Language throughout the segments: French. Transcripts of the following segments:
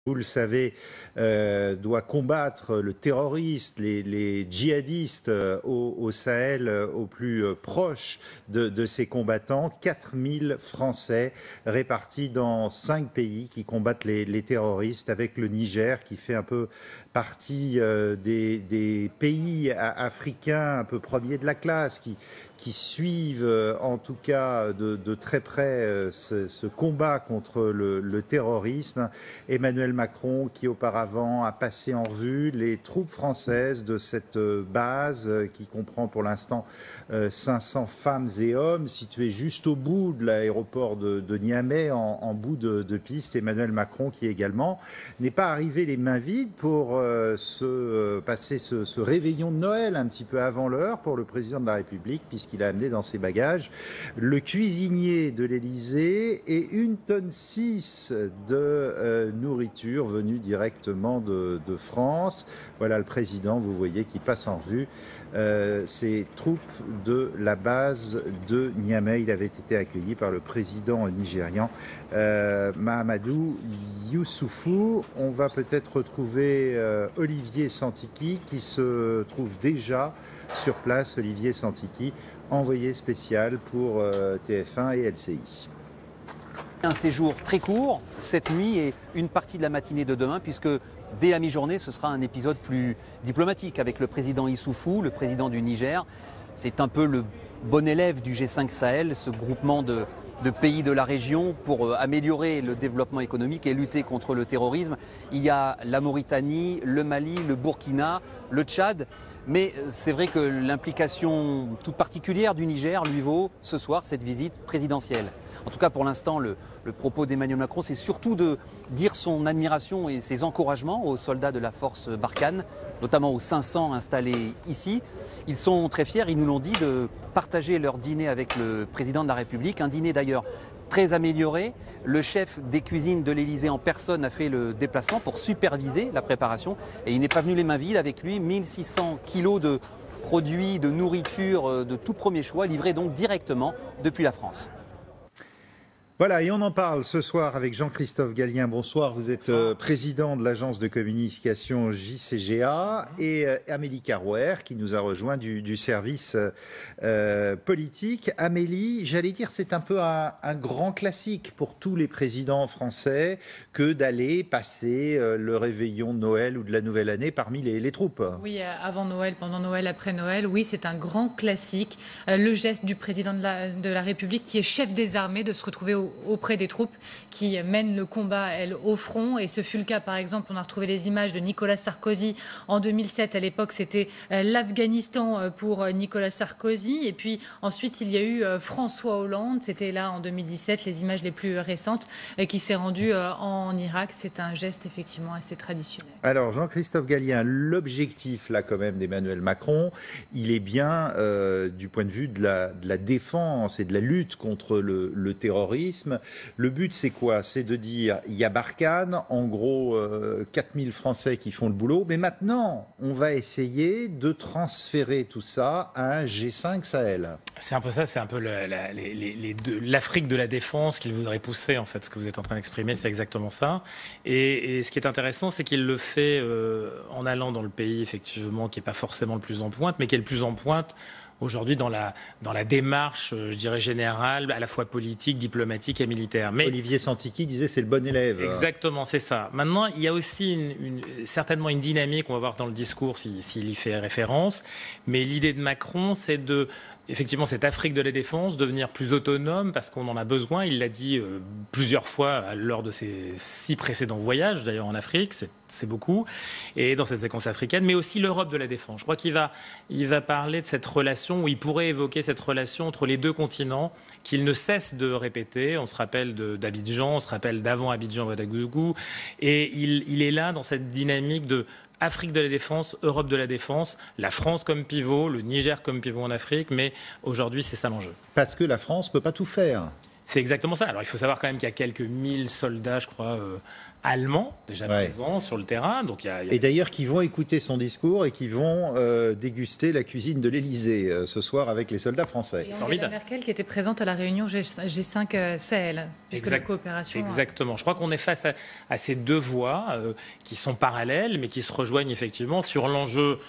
vous le savez, doit combattre le terroriste, les djihadistes au Sahel, au plus proche de ces combattants. 4000 Français répartis dans 5 pays qui combattent les terroristes, avec le Niger qui fait un peu partie des pays africains un peu premiers de la classe, qui suivent en tout cas de très près ce combat contre le terrorisme. Emmanuel Macron, qui auparavant a passé en revue les troupes françaises de cette base qui comprend pour l'instant 500 femmes et hommes situés juste au bout de l'aéroport de Niamey, en bout de piste. Emmanuel Macron qui également n'est pas arrivé les mains vides pour passer ce réveillon de Noël un petit peu avant l'heure pour le président de la République, puisqu'il a amené dans ses bagages le cuisinier de l'Élysée et 1,6 tonne de nourriture venue directement de France. Voilà le président, vous voyez, qui passe en revue ces troupes de la base de Niamey. Il avait été accueilli par le président nigérian Mahamadou Youssoufou. On va peut-être retrouver Olivier Santiki qui se trouve déjà sur place. Olivier Santiki, envoyé spécial pour TF1 et LCI. Un séjour très court, cette nuit et une partie de la matinée de demain, puisque dès la mi-journée, ce sera un épisode plus diplomatique avec le président Issoufou, le président du Niger. C'est un peu le bon élève du G5 Sahel, ce groupement de pays de la région pour améliorer le développement économique et lutter contre le terrorisme. Il y a la Mauritanie, le Mali, le Burkina, le Tchad. Mais c'est vrai que l'implication toute particulière du Niger lui vaut ce soir cette visite présidentielle. En tout cas, pour l'instant, le propos d'Emmanuel Macron, c'est surtout de dire son admiration et ses encouragements aux soldats de la force Barkhane, notamment aux 500 installés ici. Ils sont très fiers, ils nous l'ont dit, de partager leur dîner avec le président de la République. Un dîner d'ailleurs très amélioré. Le chef des cuisines de l'Élysée en personne a fait le déplacement pour superviser la préparation. Et il n'est pas venu les mains vides. Avec lui, 1600 kilos de produits, de nourriture de tout premier choix, livrés donc directement depuis la France. Voilà, et on en parle ce soir avec Jean-Christophe Gallien. Bonsoir, vous êtes président de l'agence de communication JCGA, et Amélie Carouer qui nous a rejoint du service politique. Amélie, j'allais dire, c'est un peu un grand classique pour tous les présidents français que d'aller passer le réveillon de Noël ou de la nouvelle année parmi les troupes. Oui, avant Noël, pendant Noël, après Noël, oui, c'est un grand classique. Le geste du président de la République, qui est chef des armées, de se retrouver auprès des troupes qui mènent le combat, elles, au front. Et ce fut le cas, par exemple, on a retrouvé les images de Nicolas Sarkozy en 2007. À l'époque, c'était l'Afghanistan pour Nicolas Sarkozy. Et puis ensuite, il y a eu François Hollande. C'était là en 2017, les images les plus récentes, qui s'est rendu en Irak. C'est un geste effectivement assez traditionnel. Alors, Jean-Christophe Gallien, l'objectif, là, quand même, d'Emmanuel Macron, il est bien du point de vue de la défense et de la lutte contre le terrorisme. Le but, c'est quoi? C'est de dire, il y a Barkhane, en gros 4000 Français qui font le boulot, mais maintenant, on va essayer de transférer tout ça à un G5 Sahel. C'est un peu ça, c'est un peu l'Afrique de la défense qu'il voudrait pousser, en fait. Ce que vous êtes en train d'exprimer, c'est exactement ça. Et ce qui est intéressant, c'est qu'il le fait en allant dans le pays, effectivement, qui n'est pas forcément le plus en pointe, mais qui est le plus en pointe aujourd'hui dans la démarche, je dirais, générale, à la fois politique, diplomatique et militaire. Mais Olivier Santiki disait c'est le bon élève. Exactement, c'est ça. Maintenant, il y a aussi certainement une dynamique, on va voir dans le discours s'il y fait référence, mais l'idée de Macron, c'est de effectivement cette Afrique de la défense, devenir plus autonome parce qu'on en a besoin. Il l'a dit plusieurs fois lors de ses 6 précédents voyages, d'ailleurs en Afrique, c'est beaucoup, et dans cette séquence africaine, mais aussi l'Europe de la défense. Je crois qu'il va parler de cette relation, où il pourrait évoquer cette relation entre les deux continents qu'il ne cesse de répéter. On se rappelle d'Abidjan, on se rappelle d'avant Abidjan-Ouagadougou, et il est là dans cette dynamique de Afrique de la défense, Europe de la défense, la France comme pivot, le Niger comme pivot en Afrique, mais aujourd'hui c'est ça l'enjeu. Parce que la France ne peut pas tout faire. C'est exactement ça. Alors il faut savoir quand même qu'il y a quelques 1000 soldats, je crois, allemands déjà présents sur le terrain. Donc, Et d'ailleurs qui vont écouter son discours et qui vont déguster la cuisine de l'Élysée ce soir avec les soldats français. Et Angela Merkel qui était présente à la réunion G5 Sahel, puisque la coopération... Exactement. Je crois qu'on est face à ces deux voies qui sont parallèles, mais qui se rejoignent effectivement sur l'enjeu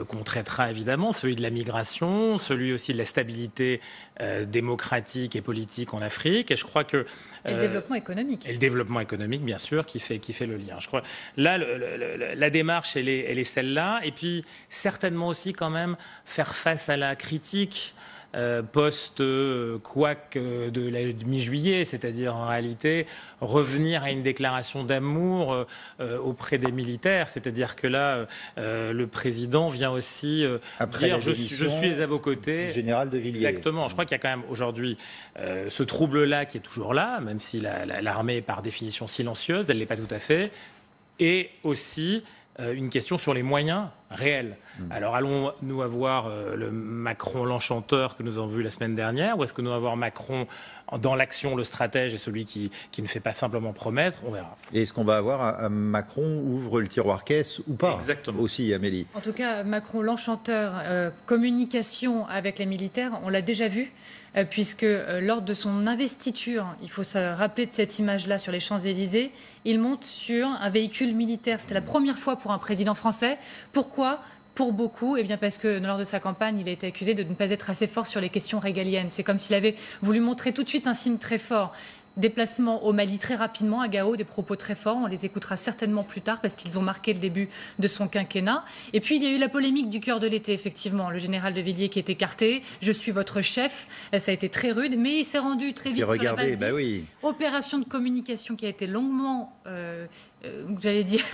qu'on traitera évidemment, celui de la migration, celui aussi de la stabilité démocratique et politique en Afrique. Et je crois que et le développement économique. Et le développement économique, bien sûr, qui fait le lien. Je crois là, la démarche, elle est celle-là. Et puis certainement aussi quand même faire face à la critique post-couac de la mi-juillet, c'est-à-dire en réalité revenir à une déclaration d'amour auprès des militaires, c'est-à-dire que là, le président vient aussi dire je suis à vos côtés. Général de Villiers. Exactement. Je crois qu'il y a quand même aujourd'hui ce trouble-là qui est toujours là, même si l'armée est par définition silencieuse, elle ne l'est pas tout à fait, et aussi une question sur les moyens réels. Alors allons-nous avoir le Macron l'enchanteur que nous avons vu la semaine dernière, ou est-ce que nous allons avoir Macron dans l'action, le stratège et celui qui ne fait pas simplement promettre? On verra. Et est-ce qu'on va avoir Macron ouvre le tiroir caisse ou pas? Exactement. Aussi, Amélie. En tout cas, Macron l'enchanteur, communication avec les militaires, on l'a déjà vu. Puisque lors de son investiture, il faut se rappeler de cette image-là sur les Champs-Élysées, il monte sur un véhicule militaire. C'était la première fois pour un président français. Pourquoi ? Pour beaucoup, eh bien parce que lors de sa campagne, il a été accusé de ne pas être assez fort sur les questions régaliennes. C'est comme s'il avait voulu montrer tout de suite un signe très fort. Déplacement au Mali très rapidement, à Gao, des propos très forts. On les écoutera certainement plus tard parce qu'ils ont marqué le début de son quinquennat. Et puis, il y a eu la polémique du cœur de l'été, effectivement. Le général de Villiers qui est écarté. Je suis votre chef. Ça a été très rude, mais il s'est rendu très vite sur la base 10. Opération de communication qui a été longuement... j'allais dire,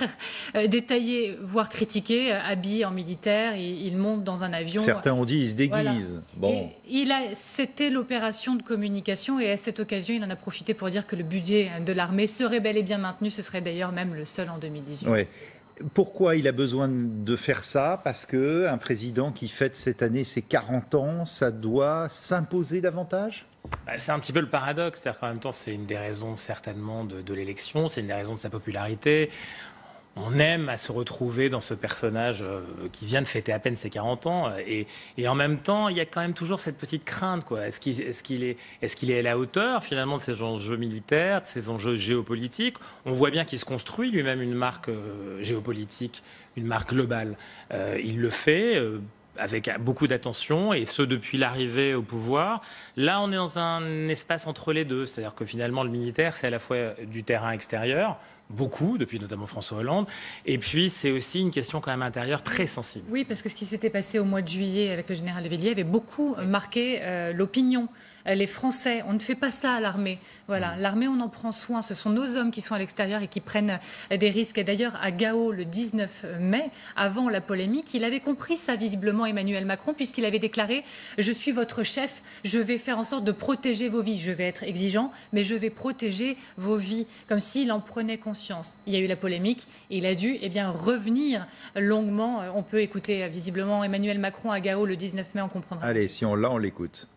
détaillé, voire critiqué, habillé en militaire, il monte dans un avion. Certains ont dit il se déguise. Voilà. Bon. C'était l'opération de communication et à cette occasion, il en a profité pour dire que le budget de l'armée serait bel et bien maintenu. Ce serait d'ailleurs même le seul en 2018. Ouais. Pourquoi il a besoin de faire ça? Parce qu'un président qui fête cette année ses 40 ans, ça doit s'imposer davantage? C'est un petit peu le paradoxe, c'est-à-dire qu'en même temps, c'est une des raisons certainement de l'élection, c'est une des raisons de sa popularité. On aime à se retrouver dans ce personnage qui vient de fêter à peine ses 40 ans et en même temps, il y a quand même toujours cette petite crainte, quoi. Est-ce qu'il est à la hauteur finalement de ces enjeux militaires, de ces enjeux géopolitiques? On voit bien qu'il se construit lui-même une marque géopolitique, une marque globale. Il le fait avec beaucoup d'attention, et ce depuis l'arrivée au pouvoir. Là, on est dans un espace entre les deux, c'est-à-dire que finalement, le militaire, c'est à la fois du terrain extérieur, beaucoup, depuis notamment François Hollande, et puis c'est aussi une question quand même intérieure très sensible. Oui, parce que ce qui s'était passé au mois de juillet avec le général de Villiers avait beaucoup marqué l'opinion. Les Français, on ne fait pas ça à l'armée. Voilà, l'armée, on en prend soin. Ce sont nos hommes qui sont à l'extérieur et qui prennent des risques. Et d'ailleurs, à Gao, le 19 mai, avant la polémique, il avait compris ça visiblement, Emmanuel Macron, puisqu'il avait déclaré « Je suis votre chef, je vais faire en sorte de protéger vos vies. Je vais être exigeant, mais je vais protéger vos vies. » Comme s'il en prenait conscience. Il y a eu la polémique et il a dû revenir longuement. On peut écouter visiblement Emmanuel Macron à Gao le 19 mai, on comprendra. Allez, si on l'a, on l'écoute.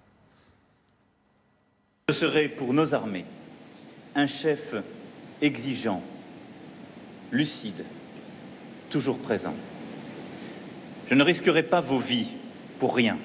Je serai pour nos armées un chef exigeant, lucide, toujours présent. Je ne risquerai pas vos vies pour rien.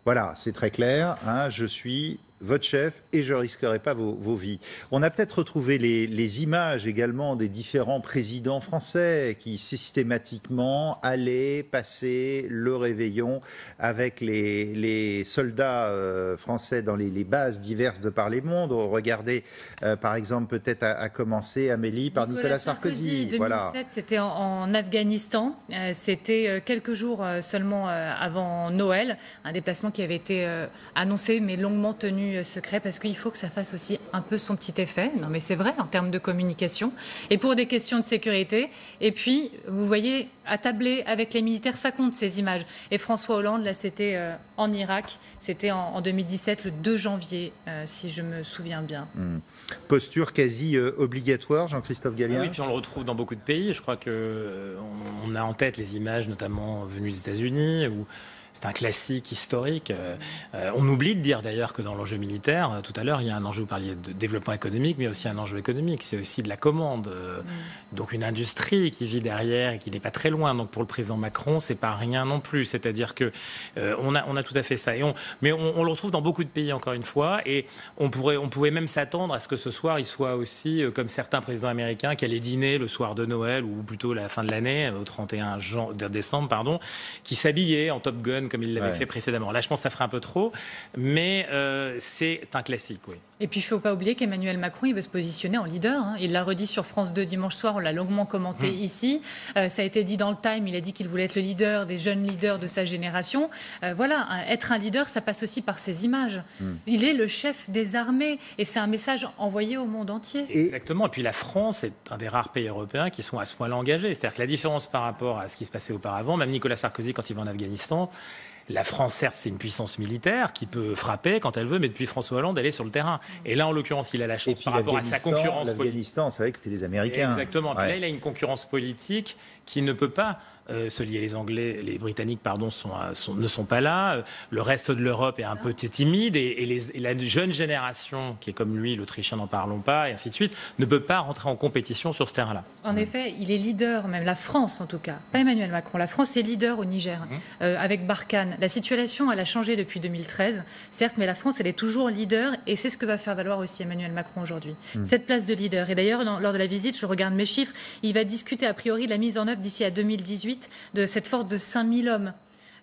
Voilà, c'est très clair. Hein, je suis votre chef et je ne risquerai pas vos vies. On a peut-être retrouvé les images également des différents présidents français qui systématiquement allaient passer le réveillon avec les soldats français dans les bases diverses de par les mondes. Regardez par exemple peut-être à commencer, Amélie, par Nicolas Sarkozy. 2007, voilà. C'était en Afghanistan. C'était quelques jours seulement avant Noël. Un déplacement qui avait été annoncé mais longuement tenu secret parce qu'il faut que ça fasse aussi un peu son petit effet. Non mais c'est vrai en termes de communication et pour des questions de sécurité. Et puis vous voyez attabler avec les militaires, ça compte ces images. Et François Hollande, là c'était en Irak, c'était en 2017 le 2 janvier si je me souviens bien. Posture quasi obligatoire, Jean-Christophe Gallien. Oui, puis on le retrouve dans beaucoup de pays. Je crois qu'on a en tête les images notamment venues des États-Unis où c'est un classique historique. On oublie de dire d'ailleurs que dans l'enjeu militaire, tout à l'heure, il y a un enjeu, vous parliez de développement économique, mais aussi un enjeu économique. C'est aussi de la commande. Donc une industrie qui vit derrière et qui n'est pas très loin. Donc pour le président Macron, c'est pas rien non plus. C'est-à-dire que on a tout à fait ça. Mais on le retrouve dans beaucoup de pays, encore une fois. Et on pouvait même s'attendre à ce que ce soir, il soit aussi, comme certains présidents américains, qui allaient dîner le soir de Noël, ou plutôt la fin de l'année, au 31 décembre, qui s'habillaient en Top Gun, comme il l'avait fait précédemment. Là, je pense que ça ferait un peu trop, mais c'est un classique, oui. Et puis, il ne faut pas oublier qu'Emmanuel Macron, il veut se positionner en leader. Il l'a redit sur France 2 dimanche soir, on l'a longuement commenté ici. Ça a été dit dans le Time, il a dit qu'il voulait être le leader des jeunes leaders de sa génération. Être un leader, ça passe aussi par ses images. Il est le chef des armées et c'est un message envoyé au monde entier. Exactement. Et puis la France est un des rares pays européens qui sont à ce point-là engagés. C'est-à-dire que la différence par rapport à ce qui se passait auparavant, même Nicolas Sarkozy, quand il va en Afghanistan, la France, certes, c'est une puissance militaire qui peut frapper quand elle veut, mais depuis François Hollande, elle est sur le terrain. Et là, en l'occurrence, il a la chance par rapport à sa concurrence politique. L'Afghanistan, c'est vrai que c'était les Américains. Exactement. Puis là, il a une concurrence politique qui ne peut pas se lier. Les Britanniques, ne sont pas là. Le reste de l'Europe est un peu timide et la jeune génération, qui est comme lui, l'Autrichien, n'en parlons pas, et ainsi de suite, ne peut pas rentrer en compétition sur ce terrain-là. En effet, il est leader, même la France en tout cas, pas Emmanuel Macron. La France est leader au Niger, avec Barkhane. La situation, elle a changé depuis 2013, certes, mais la France, elle est toujours leader et c'est ce que va faire valoir aussi Emmanuel Macron aujourd'hui. Cette place de leader. Et d'ailleurs, lors de la visite, je regarde mes chiffres, il va discuter a priori de la mise en œuvre d'ici à 2018 de cette force de 5000 hommes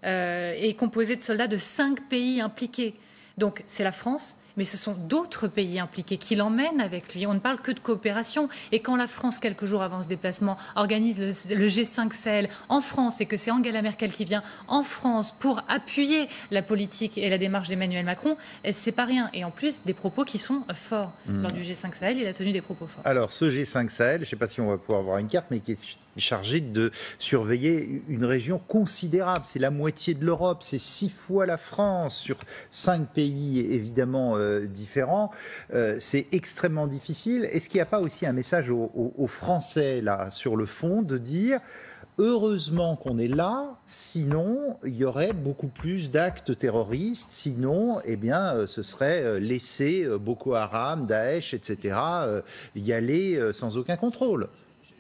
et composée de soldats de 5 pays impliqués. Donc c'est la France, mais ce sont d'autres pays impliqués qui l'emmènent avec lui. On ne parle que de coopération. Et quand la France, quelques jours avant ce déplacement, organise le G5 Sahel en France et que c'est Angela Merkel qui vient en France pour appuyer la politique et la démarche d'Emmanuel Macron, c'est pas rien. Et en plus, des propos qui sont forts. Lors du G5 Sahel, il a tenu des propos forts. Alors, ce G5 Sahel, je ne sais pas si on va pouvoir avoir une carte, mais qui est chargé de surveiller une région considérable. C'est la moitié de l'Europe, c'est 6 fois la France sur 5 pays évidemment différents. C'est extrêmement difficile. Est-ce qu'il n'y a pas aussi un message aux Français là sur le fond de dire heureusement qu'on est là, sinon il y aurait beaucoup plus d'actes terroristes, sinon eh bien, ce serait laisser Boko Haram, Daesh, etc. Y aller sans aucun contrôle.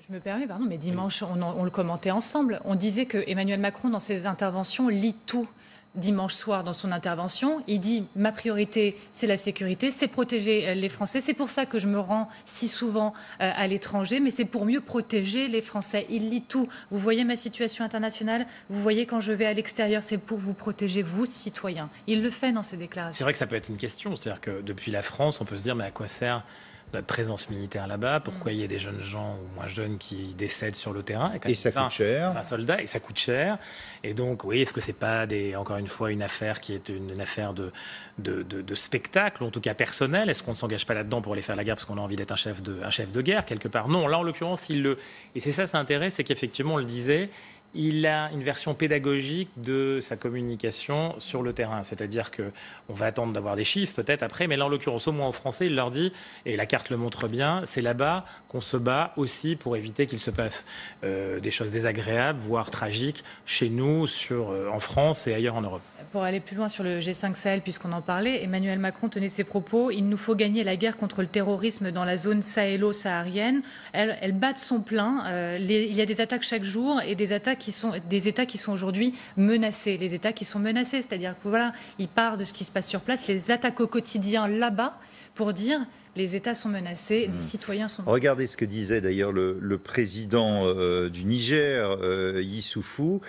Je me permets, pardon, mais dimanche, on le commentait ensemble. On disait que Emmanuel Macron, dans ses interventions, lit tout. Dimanche soir, dans son intervention, il dit « Ma priorité, c'est la sécurité, c'est protéger les Français. C'est pour ça que je me rends si souvent à l'étranger, mais c'est pour mieux protéger les Français. » Il lit tout. Vous voyez ma situation internationale, vous voyez quand je vais à l'extérieur, c'est pour vous protéger, vous, citoyens. Il le fait dans ses déclarations. C'est vrai que ça peut être une question. C'est-à-dire que depuis la France, on peut se dire « Mais à quoi sert notre présence militaire là-bas, pourquoi il y a des jeunes gens ou moins jeunes qui décèdent sur le terrain et ça coûte cher. 20 soldats, et ça coûte cher. Et donc, oui, est-ce que c'est pas encore une fois une affaire qui est une affaire de spectacle, ou en tout cas personnel? Est-ce qu'on ne s'engage pas là-dedans pour aller faire la guerre parce qu'on a envie d'être un chef de guerre quelque part? Non, là en l'occurrence, et c'est ça intérêt, c'est qu'effectivement, on le disait, il a une version pédagogique de sa communication sur le terrain. C'est-à-dire qu'on va attendre d'avoir des chiffres peut-être après, mais là en l'occurrence, au moins aux Français, il leur dit, et la carte le montre bien, c'est là-bas qu'on se bat aussi pour éviter qu'il se passe des choses désagréables, voire tragiques, chez nous, en France et ailleurs en Europe. Pour aller plus loin sur le G5 Sahel, puisqu'on en parlait, Emmanuel Macron tenait ses propos. Il nous faut gagner la guerre contre le terrorisme dans la zone sahélo-saharienne. Elle bat de son plein. Il y a des attaques chaque jour et des États qui sont aujourd'hui menacés. Les États qui sont menacés, c'est-à-dire que voilà, il part de ce qui se passe sur place, les attaques au quotidien là-bas, pour dire les États sont menacés, les citoyens sont menacés. Regardez ce que disait d'ailleurs le président du Niger, Issoufou,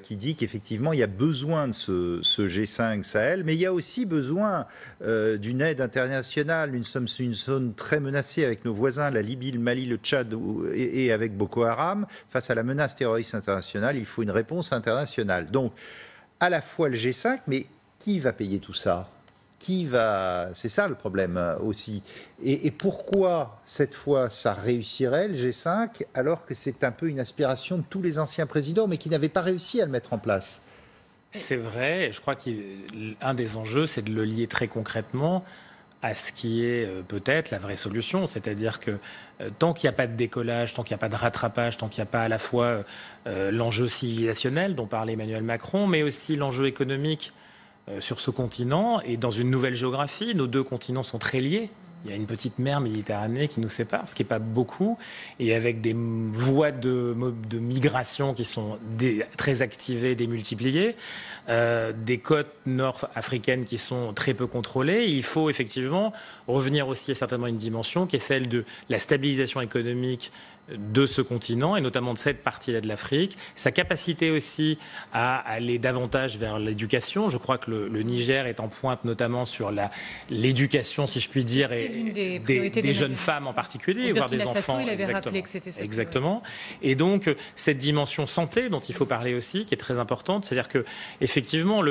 qui dit qu'effectivement il y a besoin de ce G5 Sahel, mais il y a aussi besoin d'une aide internationale. Nous sommes une zone très menacée avec nos voisins, la Libye, le Mali, le Tchad et avec Boko Haram. Face à la menace terroriste internationale, il faut une réponse internationale. Donc, à la fois le G5, mais qui va payer tout ça ? C'est ça le problème aussi. Et pourquoi cette fois ça réussirait le G5 alors que c'est un peu une aspiration de tous les anciens présidents mais qui n'avaient pas réussi à le mettre en place? C'est vrai, je crois qu'un des enjeux c'est de le lier très concrètement à ce qui est peut-être la vraie solution. C'est-à-dire que tant qu'il n'y a pas de décollage, tant qu'il n'y a pas de rattrapage, tant qu'il n'y a pas à la fois l'enjeu civilisationnel dont parlait Emmanuel Macron, mais aussi l'enjeu économique sur ce continent et dans une nouvelle géographie, nos deux continents sont très liés. Il y a une petite mer Méditerranée qui nous sépare, ce qui n'est pas beaucoup, et avec des voies de migration qui sont très activées, démultipliées, des côtes nord-africaines qui sont très peu contrôlées. Il faut effectivement revenir aussi à certainement une dimension qui est celle de la stabilisation économique de ce continent et notamment de cette partie-là de l'Afrique, sa capacité aussi à aller davantage vers l'éducation. Je crois que le Niger est en pointe notamment sur l'éducation, si je puis dire, et des jeunes femmes en particulier, voire des enfants. Il avait rappelé que c'était ça. Exactement. Et donc cette dimension santé dont il faut parler aussi, qui est très importante, c'est-à-dire que effectivement,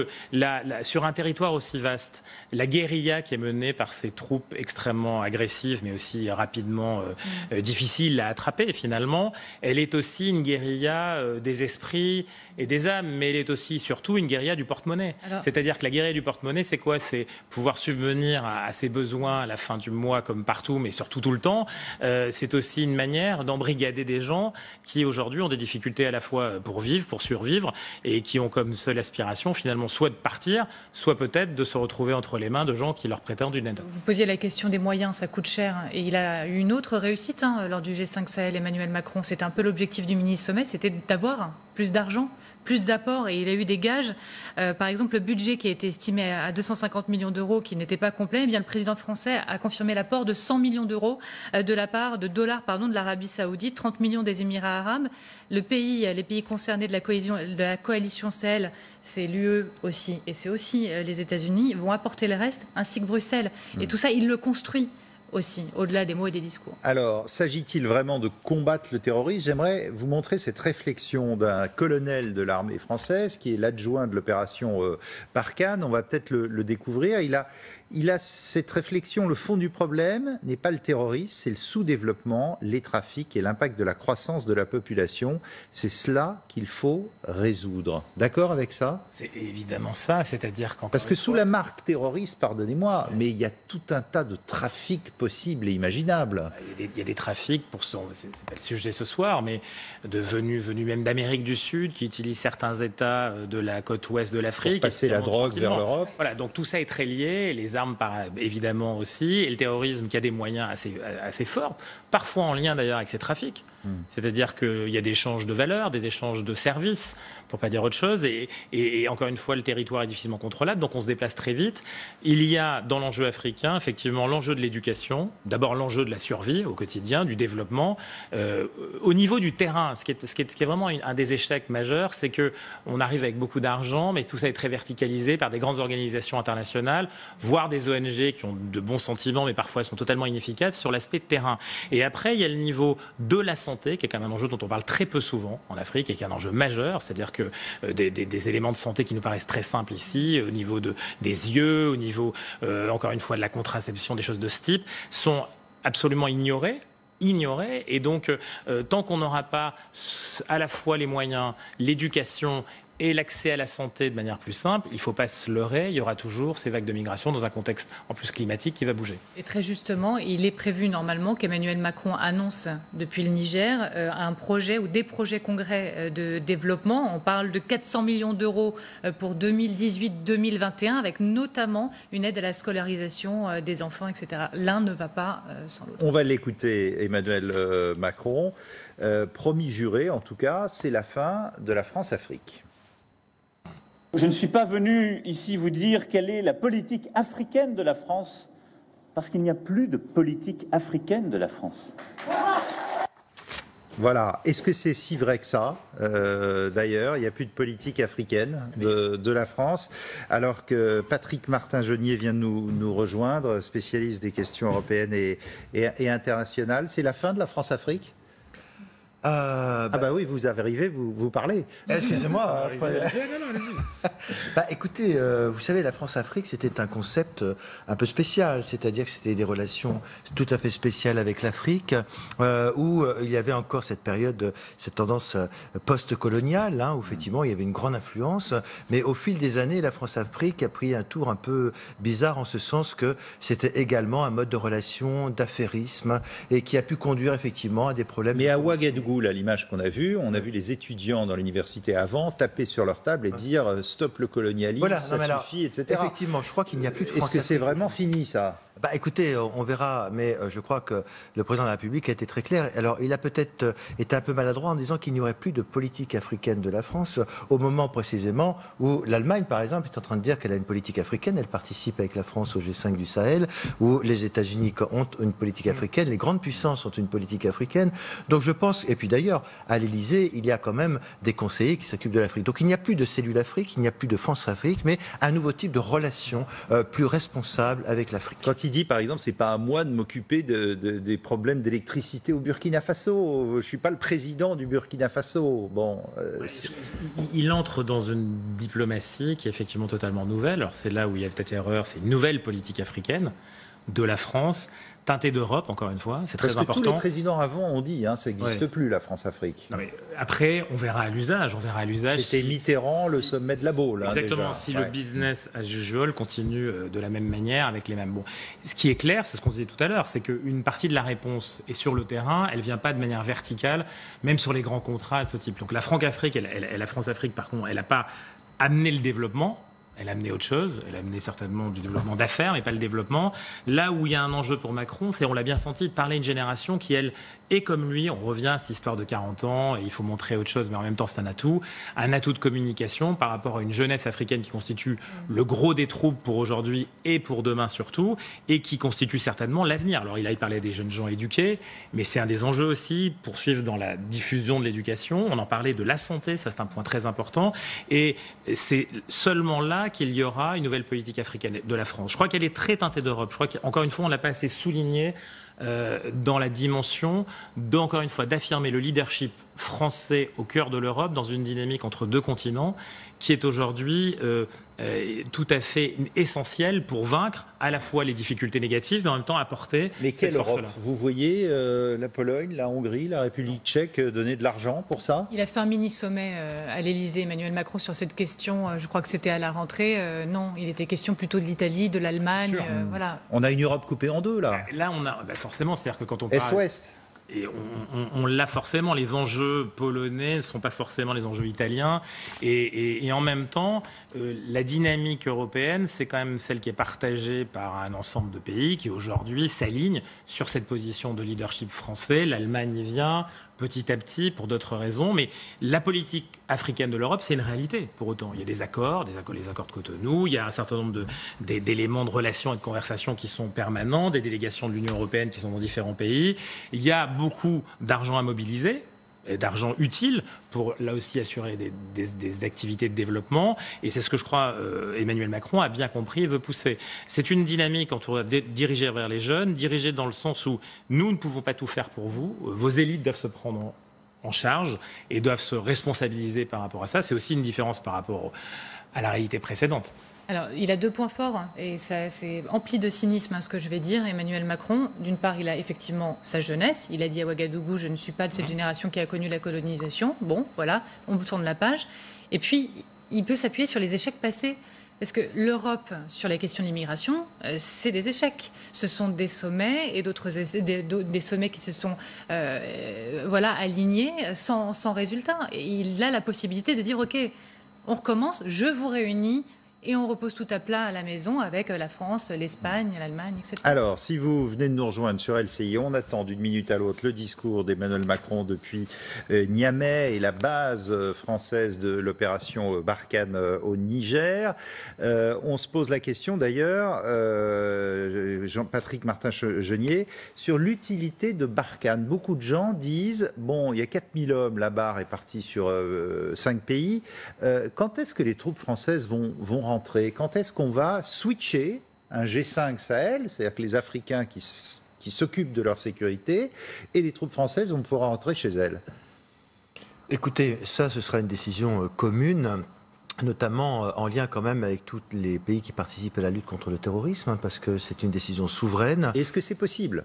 sur un territoire aussi vaste, la guérilla qui est menée par ces troupes extrêmement agressives, mais aussi rapidement difficiles à attraper. Et finalement, elle est aussi une guérilla des esprits et des âmes, mais elle est aussi surtout une guérilla du porte-monnaie. C'est-à-dire que la guérilla du porte-monnaie, c'est quoi? C'est pouvoir subvenir à ses besoins à la fin du mois, comme partout, mais surtout tout le temps. C'est aussi une manière d'embrigader des gens qui aujourd'hui ont des difficultés à la fois pour vivre, pour survivre, et qui ont comme seule aspiration finalement soit de partir, soit peut-être de se retrouver entre les mains de gens qui leur prétendent une aide. Vous posiez la question des moyens, ça coûte cher, et il a eu une autre réussite lors du G5 Sahel. Emmanuel Macron, c'était un peu l'objectif du mini-sommet, c'était d'avoir plus d'argent, plus d'apports, et il a eu des gages. Par exemple, le budget qui a été estimé à 250 millions d'euros, qui n'était pas complet, eh bien, le président français a confirmé l'apport de 100 millions d'euros de dollars de l'Arabie Saoudite, 30 millions des Émirats arabes. Les pays concernés de la coalition Sahel, c'est l'UE aussi, et c'est aussi les États-Unis, vont apporter le reste, ainsi que Bruxelles. Et tout ça, il le construit aussi, au-delà des mots et des discours. Alors, s'agit-il vraiment de combattre le terrorisme? J'aimerais vous montrer cette réflexion d'un colonel de l'armée française, qui est l'adjoint de l'opération Barkhane. On va peut-être le découvrir. Il a cette réflexion, le fond du problème n'est pas le terrorisme, c'est le sous-développement, les trafics et l'impact de la croissance de la population. C'est cela qu'il faut résoudre. D'accord avec ça? C'est évidemment ça, c'est-à-dire qu'encore Parce que sous la marque terroriste, pardonnez-moi, mais il y a tout un tas de trafics possibles et imaginables. Il y a des trafics, c'est pas le sujet ce soir, mais venus même d'Amérique du Sud, qui utilisent certains États de la côte ouest de l'Afrique. Pour passer la drogue vers l'Europe. Voilà, donc tout ça est très lié, les armes évidemment aussi, et le terrorisme qui a des moyens assez forts, parfois en lien d'ailleurs avec ces trafics. C'est-à-dire qu'il y a des échanges de valeurs, des échanges de services, pour pas dire autre chose, et encore une fois, le territoire est difficilement contrôlable, donc on se déplace très vite. Il y a dans l'enjeu africain, effectivement, l'enjeu de l'éducation, d'abord l'enjeu de la survie au quotidien, du développement. Au niveau du terrain, ce qui est vraiment un des échecs majeurs, c'est qu'on arrive avec beaucoup d'argent, mais tout ça est très verticalisé par des grandes organisations internationales, voire des ONG qui ont de bons sentiments, mais parfois sont totalement inefficaces sur l'aspect terrain. Et après, il y a le niveau de la santé, qui est quand même un enjeu dont on parle très peu souvent en Afrique et qui est un enjeu majeur, c'est-à-dire que des éléments de santé qui nous paraissent très simples ici, au niveau des yeux, au niveau, encore une fois, de la contraception, des choses de ce type, sont absolument ignorés, et donc tant qu'on n'aura pas à la fois les moyens, l'éducation et l'accès à la santé de manière plus simple, il ne faut pas se leurrer, il y aura toujours ces vagues de migration dans un contexte en plus climatique qui va bouger. Et très justement, il est prévu normalement qu'Emmanuel Macron annonce depuis le Niger un projet ou des projets congrès de développement. On parle de 400 millions d'euros pour 2018-2021, avec notamment une aide à la scolarisation des enfants, etc. L'un ne va pas sans l'autre. On va l'écouter, Emmanuel Macron. Promis juré, en tout cas, c'est la fin de la France-Afrique. Je ne suis pas venu ici vous dire quelle est la politique africaine de la France, parce qu'il n'y a plus de politique africaine de la France. Voilà. Est-ce que c'est si vrai que ça? D'ailleurs, il n'y a plus de politique africaine de la France, alors que Patrick Martin-Jeunier vient de nous rejoindre, spécialiste des questions européennes et internationales. C'est la fin de la France-Afrique? Ah bah oui, vous arrivez, vous parlez. Excusez-moi. Non, allez-y. Écoutez, vous savez, la France-Afrique, c'était un concept un peu spécial, c'est-à-dire que c'était des relations tout à fait spéciales avec l'Afrique, où il y avait encore cette période, cette tendance post-coloniale, où effectivement il y avait une grande influence, mais au fil des années, la France-Afrique a pris un tour un peu bizarre en ce sens que c'était également un mode de relation, d'affairisme, et qui a pu conduire effectivement à des problèmes. Mais à Ouagadougou, là, l'image qu'on a vue, on a vu les étudiants dans l'université avant taper sur leur table et dire stop le colonialisme, Voilà, ça suffit, etc. Effectivement, je crois qu'il n'y a plus de France. Est-ce que c'est vraiment fini, ça? Écoutez, on verra, mais je crois que le président de la République a été très clair. Alors, il a peut-être été un peu maladroit en disant qu'il n'y aurait plus de politique africaine de la France au moment précisément où l'Allemagne, par exemple, est en train de dire qu'elle a une politique africaine. Elle participe avec la France au G5 du Sahel, où les États-Unis ont une politique africaine, les grandes puissances ont une politique africaine. Donc, je pense, et puis d'ailleurs, à l'Élysée, il y a quand même des conseillers qui s'occupent de l'Afrique. Donc, il n'y a plus de cellule Afrique, il n'y a plus de France-Afrique, mais un nouveau type de relation plus responsable avec l'Afrique. Quand il dit, par exemple, c'est pas à moi de m'occuper des problèmes d'électricité au Burkina Faso. Je suis pas le président du Burkina Faso. Bon, il entre dans une diplomatie qui est effectivement totalement nouvelle. Alors c'est là où il y a peut-être l'erreur. C'est une nouvelle politique africaine de la France, teintée d'Europe, encore une fois. C'est très important. Parce que tous les présidents avant ont dit, ça n'existe plus, la France-Afrique. Non, mais après, on verra à l'usage. C'était Mitterrand, le sommet de la Baule. Exactement. Déjà. Si le business as usual continue de la même manière, avec les mêmes... Bon. Ce qui est clair, c'est ce qu'on disait tout à l'heure, c'est qu'une partie de la réponse est sur le terrain, elle ne vient pas de manière verticale, même sur les grands contrats de ce type. Donc la France-Afrique, la France-Afrique, par contre, elle n'a pas amené le développement. Elle a amené autre chose, elle a amené certainement du développement d'affaires, mais pas le développement. Là où il y a un enjeu pour Macron, c'est, on l'a bien senti, de parler à une génération qui, elle, est comme lui. On revient à cette histoire de 40 ans, et il faut montrer autre chose, mais en même temps, c'est un atout de communication par rapport à une jeunesse africaine qui constitue le gros des troupes pour aujourd'hui et pour demain surtout, et qui constitue certainement l'avenir. Alors, il parlait des jeunes gens éduqués, mais c'est un des enjeux aussi, poursuivre dans la diffusion de l'éducation. On en parlait de la santé, ça c'est un point très important, et c'est seulement là qu'il y aura une nouvelle politique africaine de la France. Je crois qu'elle est très teintée d'Europe. Je crois qu'encore une fois, on ne l'a pas assez souligné dans la dimension, encore une fois, d'affirmer le leadership français au cœur de l'Europe dans une dynamique entre deux continents qui est aujourd'hui tout à fait essentielle pour vaincre à la fois les difficultés négatives, mais en même temps apporter Mais quelle cette force-là. Europe? Vous voyez la Pologne, la Hongrie, la République tchèque donner de l'argent pour ça? Il a fait un mini-sommet à l'Élysée, Emmanuel Macron, sur cette question. Je crois que c'était à la rentrée. Non, il était question plutôt de l'Italie, de l'Allemagne. Voilà. On a une Europe coupée en deux, là. Là, on a forcément, c'est-à-dire que quand on parle... Est-ouest. Et on l'a forcément, les enjeux polonais ne sont pas forcément les enjeux italiens. Et en même temps, la dynamique européenne, c'est quand même celle qui est partagée par un ensemble de pays qui aujourd'hui s'alignent sur cette position de leadership français. L'Allemagne y vient petit à petit pour d'autres raisons. Mais la politique africaine de l'Europe, c'est une réalité pour autant. Il y a des accords, les accords de Cotonou, il y a un certain nombre d'éléments de relations et de conversations qui sont permanents, des délégations de l'Union européenne qui sont dans différents pays. Il y a beaucoup d'argent à mobiliser, d'argent utile pour, là aussi, assurer des activités de développement. Et c'est ce que je crois Emmanuel Macron a bien compris et veut pousser. C'est une dynamique dirigée vers les jeunes, dirigée dans le sens où nous ne pouvons pas tout faire pour vous. Vos élites doivent se prendre en charge et doivent se responsabiliser par rapport à ça. C'est aussi une différence par rapport à la réalité précédente. Alors, il a deux points forts, et ça, c'est empli de cynisme, ce que je vais dire, Emmanuel Macron. D'une part, il a effectivement sa jeunesse. Il a dit à Ouagadougou, je ne suis pas de cette génération qui a connu la colonisation. Bon, voilà, on tourne la page. Et puis, il peut s'appuyer sur les échecs passés. Parce que l'Europe, sur la question de l'immigration, c'est des échecs. Ce sont des sommets et des sommets qui se sont alignés sans résultat. Et il a la possibilité de dire, OK, on recommence, je vous réunis, et on repose tout à plat à la maison avec la France, l'Espagne, l'Allemagne, etc. Alors, si vous venez de nous rejoindre sur LCI, on attend d'une minute à l'autre le discours d'Emmanuel Macron depuis Niamey et la base française de l'opération Barkhane au Niger. On se pose la question d'ailleurs, Jean-Patrick Martin-Genier, sur l'utilité de Barkhane. Beaucoup de gens disent, bon, il y a 4000 hommes, la barre est partie sur 5 pays. Quand est-ce que les troupes françaises vont rentrer? Quand est-ce qu'on va switcher un G5 Sahel, c'est-à-dire que les Africains qui s'occupent de leur sécurité, et les troupes françaises vont pouvoir rentrer chez elles? Écoutez, ça, ce sera une décision commune, notamment en lien quand même avec tous les pays qui participent à la lutte contre le terrorisme, hein, parce que c'est une décision souveraine. Est-ce que c'est possible ?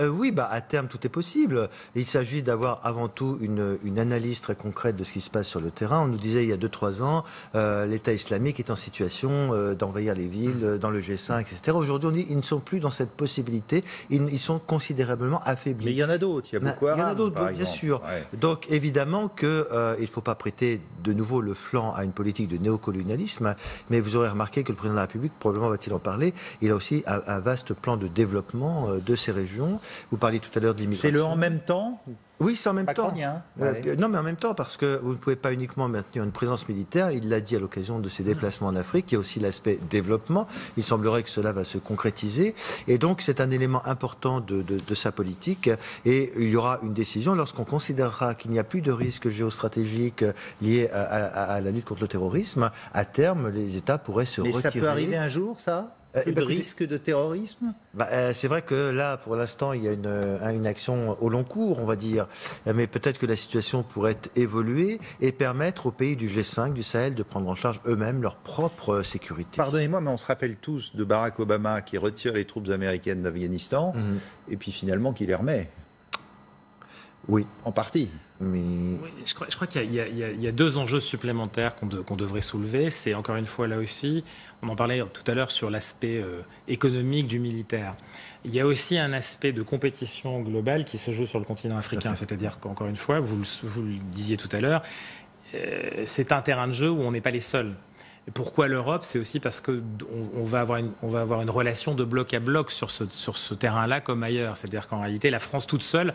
Oui, à terme, tout est possible. Il s'agit d'avoir avant tout une analyse très concrète de ce qui se passe sur le terrain. On nous disait il y a 2-3 ans, l'État islamique est en situation d'envahir les villes, dans le G5, etc. Aujourd'hui, on dit qu'ils ne sont plus dans cette possibilité. Ils sont considérablement affaiblis. Mais il y en a d'autres. Il y a Boko Haram, il y en a d'autres, par bien exemple. sûr. Ouais. Donc, évidemment qu'il ne faut pas prêter de nouveau le flanc à une politique de néocolonialisme. Mais vous aurez remarqué que le président de la République, probablement va-t-il en parler, il a aussi un vaste plan de développement de ces régions. Vous parliez tout à l'heure de l'immigration. C'est le en même temps ? Oui, c'est en même temps. Macronien. Ouais. Non, mais en même temps, parce que vous ne pouvez pas uniquement maintenir une présence militaire. Il l'a dit à l'occasion de ses déplacements en Afrique. Il y a aussi l'aspect développement. Il semblerait que cela va se concrétiser. Et donc, c'est un élément important de sa politique. Et il y aura une décision lorsqu'on considérera qu'il n'y a plus de risque géostratégique lié à la lutte contre le terrorisme. À terme, les États pourraient se retirer. Mais ça peut arriver un jour, ça ? Le risque de terrorisme ? C'est vrai que là, pour l'instant, il y a une action au long cours, on va dire. Mais peut-être que la situation pourrait évoluer et permettre aux pays du G5, du Sahel, de prendre en charge eux-mêmes leur propre sécurité. Pardonnez-moi, mais on se rappelle tous de Barack Obama qui retire les troupes américaines d'Afghanistan et puis finalement qui les remet. Oui. En partie. Mais... Oui, je crois qu'il y a 2 enjeux supplémentaires qu'on devrait soulever. C'est encore une fois là aussi, on en parlait tout à l'heure sur l'aspect économique du militaire. Il y a aussi un aspect de compétition globale qui se joue sur le continent africain. C'est-à-dire qu'encore une fois, vous le disiez tout à l'heure, c'est un terrain de jeu où on n'est pas les seuls. Pourquoi l'Europe ? C'est aussi parce qu'on va avoir une relation de bloc à bloc sur ce terrain-là comme ailleurs. C'est-à-dire qu'en réalité, la France toute seule,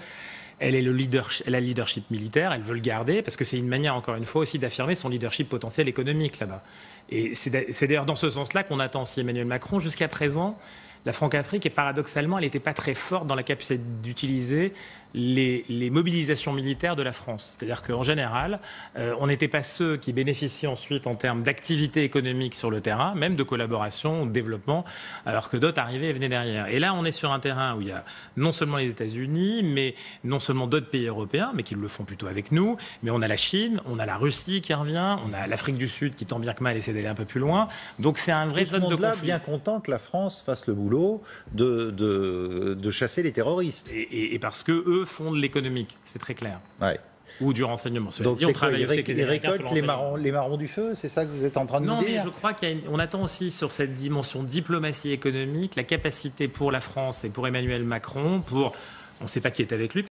elle a le leadership militaire, elle veut le garder, parce que c'est une manière, encore une fois, aussi d'affirmer son leadership potentiel économique là-bas. Et c'est d'ailleurs dans ce sens-là qu'on attend aussi Emmanuel Macron. Jusqu'à présent, la Franc-Afrique, et paradoxalement, elle n'était pas très forte dans la capacité d'utiliser les mobilisations militaires de la France. C'est-à-dire qu'en général, on n'était pas ceux qui bénéficiaient ensuite en termes d'activité économique sur le terrain, même de collaboration ou de développement, alors que d'autres arrivaient et venaient derrière. Et là, on est sur un terrain où il y a non seulement les États-Unis, mais non seulement d'autres pays européens, mais qui le font plutôt avec nous, mais on a la Chine, on a la Russie qui revient, on a l'Afrique du Sud qui, tant bien que mal, essaie d'aller un peu plus loin. Donc c'est un vrai zone de conflit. Bien content que la France fasse le boulot de chasser les terroristes. Et parce que eux font de l'économique, c'est très clair. Ouais. Ou du renseignement. Donc ils récoltent les marrons du feu, c'est ça que vous êtes en train de nous dire ? Non, mais je crois qu'on attend aussi sur cette dimension diplomatie économique la capacité pour la France et pour Emmanuel Macron, on ne sait pas qui est avec lui,